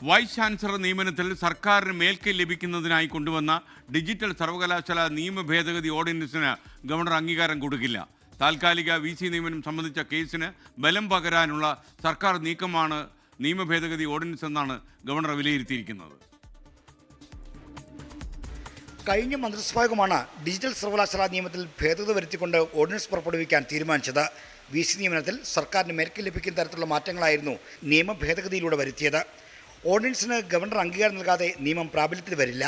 Vice chancellor നിയമനത്തിൽ സർക്കാരിന് മേൽക്കൈ ലഭിക്കുന്നതിനായി കൊണ്ടുവന്ന ഡിജിറ്റൽ സർവകലാശാല നിയമ ഭേദഗതി ഓർഡിനൻസിന് ഗവർണർ അംഗീകാരം കൊടുക്കില്ല. താൽക്കാലിക VC നിയമനം സംബന്ധിച്ച കേസിന് ബലം പകരാനുള്ള സർക്കാർ നീക്കമാണ് നിയമ ഭേദഗതി ഓർഡിനൻസ് എന്നാണ് ഗവർണർ വിലയിരുത്തിയിരിക്കുന്നത്. കഴിഞ്ഞ മന്ത്രിസഭായോഗമാണ് ഡിജിറ്റൽ സർവകലാശാല നിയമത്തിൽ ഭേദഗതി വരുത്തിക്കൊണ്ട് ഓർഡിനൻസ് പുറപ്പെടുവിക്കാൻ തീരുമാനിച്ചത്. VC നിയമനത്തിൽ സർക്കാരിന് മേൽക്കൈ ലഭിക്കുന്ന തരത്തിലുള്ള മാറ്റങ്ങളായിരുന്നു നിയമ ഭേദഗതിയിലൂടെ വരുത്തിയത്. ഓർഡിനൻസിന് ഗവർണർ അംഗീകാരം നൽകാതെ നിയമം പ്രാബല്യത്തിൽ വരില്ല.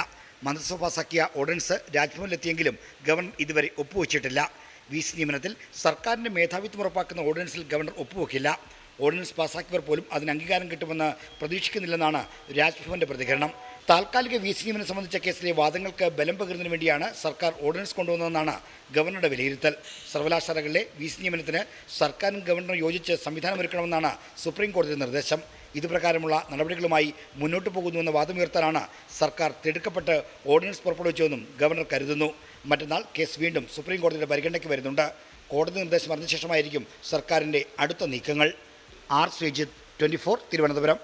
മന്ത്രിസഭ പാസാക്കിയ ഓർഡിനൻസ് രാജ്ഭവനിലെത്തിയെങ്കിലും ഗവർണർ ഇതുവരെ ഒപ്പുവെച്ചിട്ടില്ല. VC നിയമനത്തിൽ സർക്കാരിൻ്റെ മേധാവിത്വം ഉറപ്പാക്കുന്ന ഓർഡിനൻസിൽ ഗവർണർ ഒപ്പുവെക്കില്ല. ഓർഡിനൻസ് പാസാക്കിയവർ പോലും അതിന് അംഗീകാരം കിട്ടുമെന്ന് പ്രതീക്ഷിക്കുന്നില്ലെന്നാണ് രാജ്ഭവന്റെ പ്രതികരണം. താൽക്കാലിക VC നിയമനം സംബന്ധിച്ച കേസിലെ വാദങ്ങൾക്ക് ബലം പകരുന്നതിന് വേണ്ടിയാണ് സർക്കാർ ഓർഡിനൻസ് കൊണ്ടുവന്നതെന്നാണ് ഗവർണറുടെ വിലയിരുത്തൽ. സർവകലാശാലകളിലെ VC നിയമനത്തിന് സർക്കാരും ഗവർണറും യോജിച്ച് സംവിധാനമൊരുക്കണമെന്നാണ് സുപ്രീം കോടതിയുടെ നിർദ്ദേശം. ഇതുപ്രകാരമുള്ള നടപടികളുമായി മുന്നോട്ട് പോകുന്നുവെന്ന വാദമുയർത്താനാണ് സർക്കാർ തിടുക്കപ്പെട്ട് ഓർഡിനൻസ് പുറപ്പെടുവിച്ചതെന്നും ഗവർണർ കരുതുന്നു. മറ്റന്നാൾ കേസ് വീണ്ടും സുപ്രീം കോടതിയുടെ പരിഗണനയ്ക്ക് വരുന്നുണ്ട്. കോടതി നിർദ്ദേശം അറിഞ്ഞ ശേഷമായിരിക്കും സർക്കാരിൻ്റെ അടുത്ത നീക്കങ്ങൾ. ആർ ശ്രീജിത്ത്, 24 തിരുവനന്തപുരം.